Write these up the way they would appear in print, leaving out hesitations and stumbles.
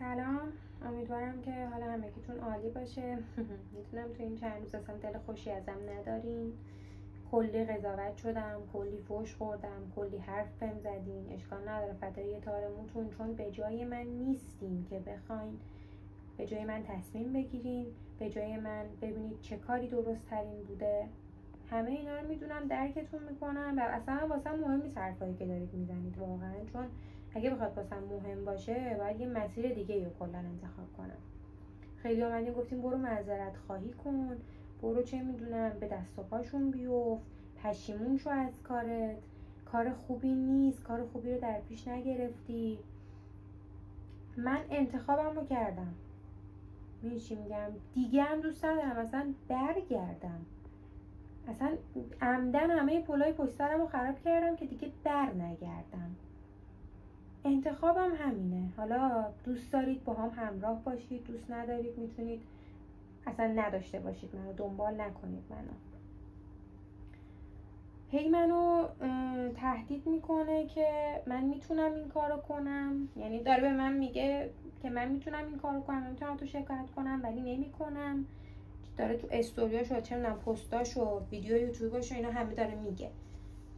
سلام، امیدوارم که حالا همگیتون عالی باشه. میتونم تو این چند روز اصلا دل خوشی ازم ندارین. کلی قضاوت شدم، کلی فوش خوردم، کلی حرف بهم زدین. اشکال نداره، فدای یه تار موتون، چون به جای من نیستین که بخواین به جای من تصمیم بگیرین، به جای من ببینید چه کاری درست ترین بوده. همه اینا رو میدونم، درکتون میکنم و اصلا واسم مهم نیست حرفایی که دارید میزنید واقعا، چون اگه بخواد واسم مهم باشه باید یه مسیر دیگه رو کلا انتخاب کنم. خیلی اومدین گفتیم برو معذرت خواهی کن، برو چه میدونم به دست و پاشون بیفت، پشیمون شو از کارت، کار خوبی نیست، کار خوبی رو در پیش نگرفتی. من انتخابم رو کردم، می‌دونی چی میگم، دیگه هم دوست ندارم اصلا برگردم. اصلا عمدن همه پلای پشت سرم رو خراب کردم که دیگه بر نگردم. انتخابم همینه. حالا دوست دارید با هم همراه باشید، دوست ندارید میتونید اصلا نداشته باشید منو، دنبال نکنید منو. هی منو تهدید میکنه که من میتونم این کارو کنم، یعنی داره به من میگه که من میتونم این کارو کنم، من میتونم تو شکایت کنم ولی نمیکنم. داره تو استوریاشو، چه میدونم پستاشو، ویدیو یوتیوباشو، اینا همه داره میگه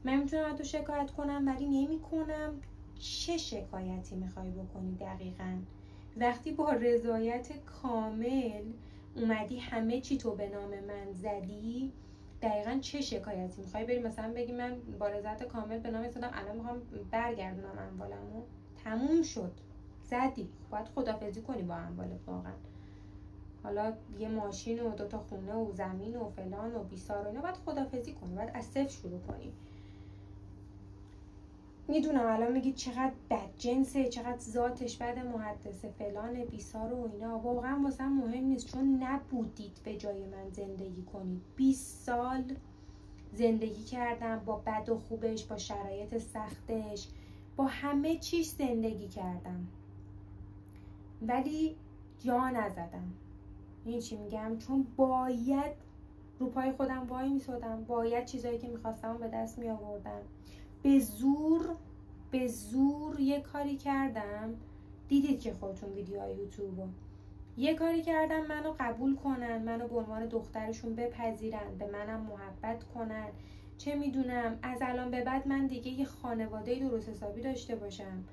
من میتونم تو شکایت کنم ولی نمیکنم. چه شکایتی میخوای بکنی دقیقاً؟ وقتی با رضایت کامل اومدی همه چی تو به نام من زدی، دقیقاً چه شکایتی میخوای بری مثلا بگی من با رضایت کامل به نام زدم، الان میخوام برگردونم اموالمو؟ تموم شد، زدی، باید خدافظی کنی با اموالت واقعاً. حالا یه ماشین و 2 تا خونه و زمین و فلان و بیسار و اینا باید خدافظی کنی، باید از صفر شروع کنی. میدونم الان میگید چقدر بدجنسه، چقدر ذاتش بد، محدثه، فلان، بیسار و اینا. واقعا واسم مهم نیست، چون نبودید به جای من زندگی کنید. 20 سال زندگی کردم، با بد و خوبش، با شرایط سختش، با همه چیز زندگی کردم ولی جا نزدم. این چی میگم؟ چون باید رو پای خودم وای میسادم، باید چیزایی که میخواستم به دست می آوردم. به زور یه کاری کردم. دیدید که خودتون ویدیوهای یوتیوبو، یه کاری کردم منو قبول کنن، منو به عنوان دخترشون بپذیرن، به منم محبت کنن، چه میدونم از الان به بعد من دیگه یه خانواده درست حسابی داشته باشم.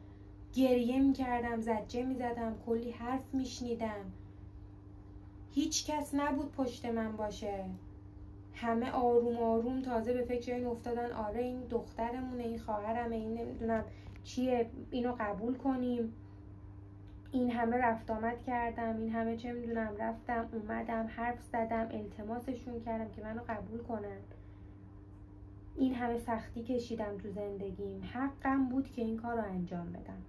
گریه میکردم، زجه میزدم، کلی حرف میشنیدم، هیچ کس نبود پشت من باشه. همه آروم آروم تازه به فکر این افتادن آره این دخترمونه، این خواهرمه، این نمیدونم چیه، اینو قبول کنیم. این همه رفت آمد کردم، این همه چه میدونم رفتم اومدم، حرف زدم، التماسشون کردم که منو قبول کنن. این همه سختی کشیدم تو زندگیم، حقم بود که این کار رو انجام بدم.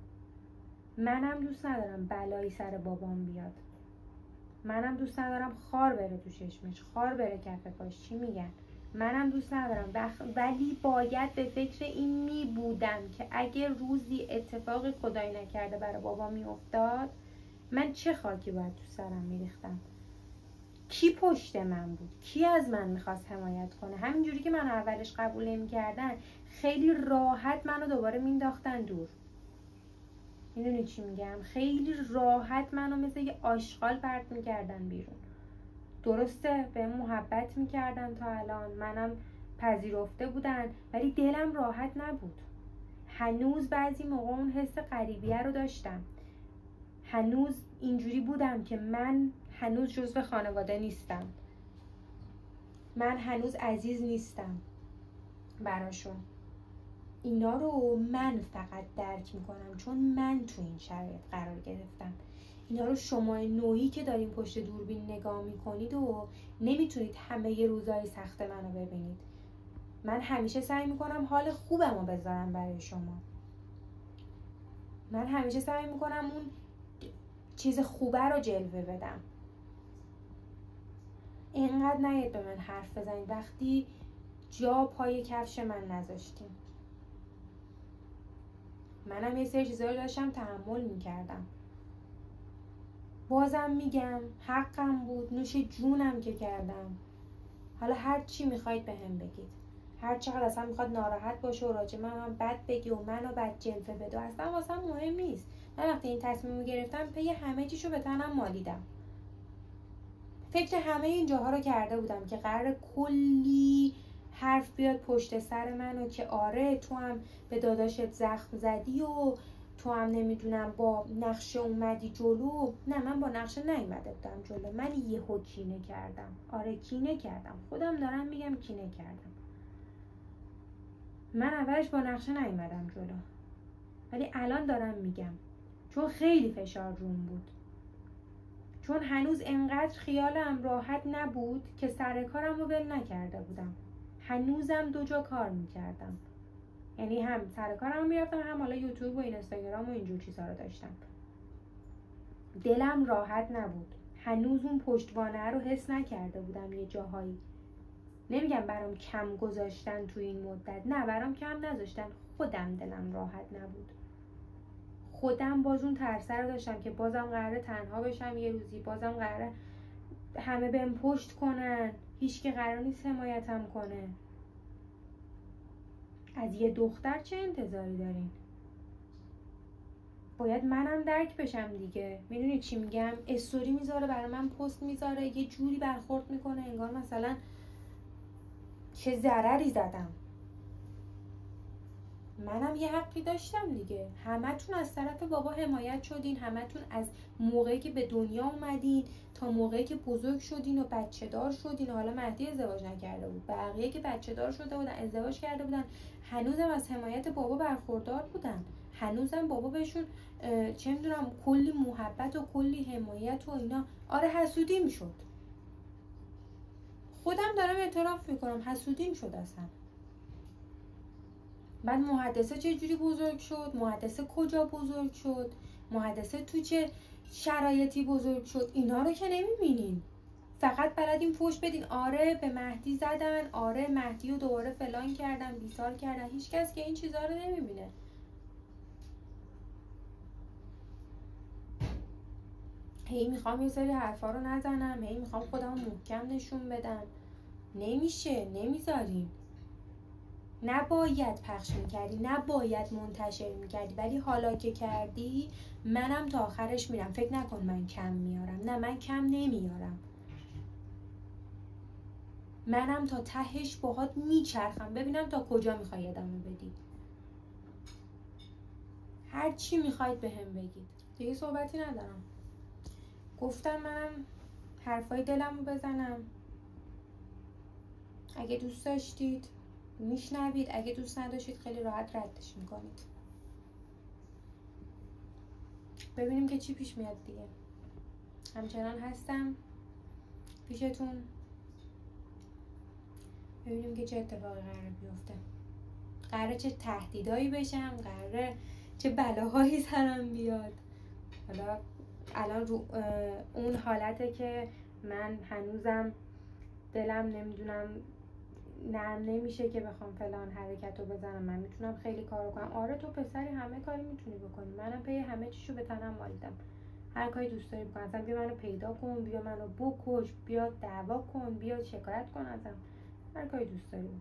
منم دوست ندارم بلایی سر بابام بیاد، منم دوست ندارم خار بره تو چشمش، خار بره کف پاش، چی میگن؟ منم دوست ندارم ولی باید به فکر این می بودم که اگه روزی اتفاقی خدایی نکرده برای بابا می افتاد، من چه خاکی باید تو سرم میریختم؟ کی پشت من بود؟ کی از من میخواست حمایت کنه؟ همینجوری که من اولش قبول نمی‌کردن، خیلی راحت منو دوباره مینداختن دور. میدونی چی میگم؟ خیلی راحت منو مثل یه آشغال پرت میکردن بیرون. درسته به محبت میکردن تا الان، منم پذیرفته بودن، ولی دلم راحت نبود. هنوز بعضی موقع اون حس غریبیه رو داشتم، هنوز اینجوری بودم که من هنوز جزو خانواده نیستم، من هنوز عزیز نیستم براشون. اینا رو من فقط درک میکنم چون من تو این شرایط قرار گرفتم. اینا رو شما نوعی که دارین پشت دوربین نگاه میکنید و نمیتونید همه ی روزای سخت منو ببینید. من همیشه سعی میکنم حال خوبم رو بذارم برای شما، من همیشه سعی میکنم اون چیز خوبه رو جلوه بدم. اینقدر نید به من حرف بزنید وقتی جا پای کفش من نذاشتیم. منم یه سری چیزا رو داشتم تحمل میکردم، بازم میگم حقم بود، نوش جونم که کردم. حالا هر چی میخواید بهم بگید، هر چقدر اصلا میخواد ناراحت باشه و راجع من بد بگی و منو بدجنسه بده، اصلا واسم مهم نیست. من وقتی این تصمیم رو گرفتم پی همه چیشو به تنم مالیدم. فکر همه این جاها رو کرده بودم که قرار کلی حرف بیاد پشت سر منو که آره تو هم به داداشت زخم زدی و تو هم نمیدونم با نقشه اومدی جلو. نه، من با نقشه نیومده بودم جلو، من یهو کینه کردم. آره کینه کردم، خودم دارم میگم کینه کردم. من اولش با نقشه نیومدم جلو، ولی الان دارم میگم چون خیلی فشار روم بود، چون هنوز انقدر خیالم راحت نبود که سر کارم رو ول نکرده بودم. هنوزم 2 جا کار میکردم، یعنی هم سر کارم میرفتم، هم حالا یوتیوب و اینستاگرام و اینجور چیزا رو داشتم. دلم راحت نبود، هنوز اون پشتوانه رو حس نکرده بودم. یه جاهایی نمیگم برام کم گذاشتن تو این مدت، نه برام کم نذاشتن، خودم دلم راحت نبود. خودم باز اون ترسه رو داشتم که بازم قراره تنها بشم یه روزی، بازم قراره همه بهم پشت کنن، هیچ که قرار نیست حمایتم کنه. از یه دختر چه انتظاری دارین؟ باید منم درک بشم دیگه. میدونی چی میگم؟ استوری میذاره برای من، پست میذاره، یه جوری برخورد میکنه انگار مثلا چه ضرری زدم. منم یه حقی داشتم دیگه. همتون از طرف بابا حمایت شدین، همتون از موقعی که به دنیا اومدین تا موقعی که بزرگ شدین و بچه دار شدین. حالا مهدی ازدواج نکرده بود، بقیه که بچه دار شده بودن، ازدواج کرده بودن، هنوزم از حمایت بابا برخوردار بودن. هنوزم بابا بهشون چه میدونم کلی محبت و کلی حمایت و اینا. آره حسودیم شد، خودم دارم اعتراف میکنم حسودیم شد اصلا. بعد محدثه چه جوری بزرگ شد، محدثه کجا بزرگ شد، محدثه تو چه شرایطی بزرگ شد، اینا رو که نمیبینین. فقط بلدین فوش بدین آره به مهدی زدن، آره مهدی رو دوباره فلان کردن، بیسار کردن. هیچ کس که این چیزا رو نمیبینه. هی میخوام یه سری حرفا رو نزنم، هی میخوام خودم محکم نشون بدم. نمیشه، نمیذارین. نباید پخش میکردی، نباید منتشر میکردی، ولی حالا که کردی منم تا آخرش میرم. فکر نکن من کم میارم، نه من کم نمیارم، منم تا تهش باهات میچرخم ببینم تا کجا میخوای ادامه بدی. هر چی میخواید بهم بگید، دیگه صحبتی ندارم. گفتم منم حرفای دلم رو بزنم. اگه دوست داشتید میشنوید، اگه دوست نداشتید خیلی راحت ردش میکنید. ببینیم که چی پیش میاد دیگه. همچنان هستم پیشتون، ببینیم که چه اتفاقی قراره بیفته. قراره چه تهدیدایی بشم، قراره چه بلاهایی سرم بیاد. حالا الان رو اون حالته که من هنوزم دلم نمیدونم نرم نمیشه که بخوام فلان حرکت رو بزنم. من میتونم خیلی کار کنم. آره تو پسری همه کاری میتونی بکنی، منم پی همه چیشو به تنم مالیدم. هر کاری دوست داری بکن، اصلا بیا منو پیدا کن، بیا منو بکش، بیا دعوا کن، بیا شکایت کن ازم، هر کاری دوست داری بکن.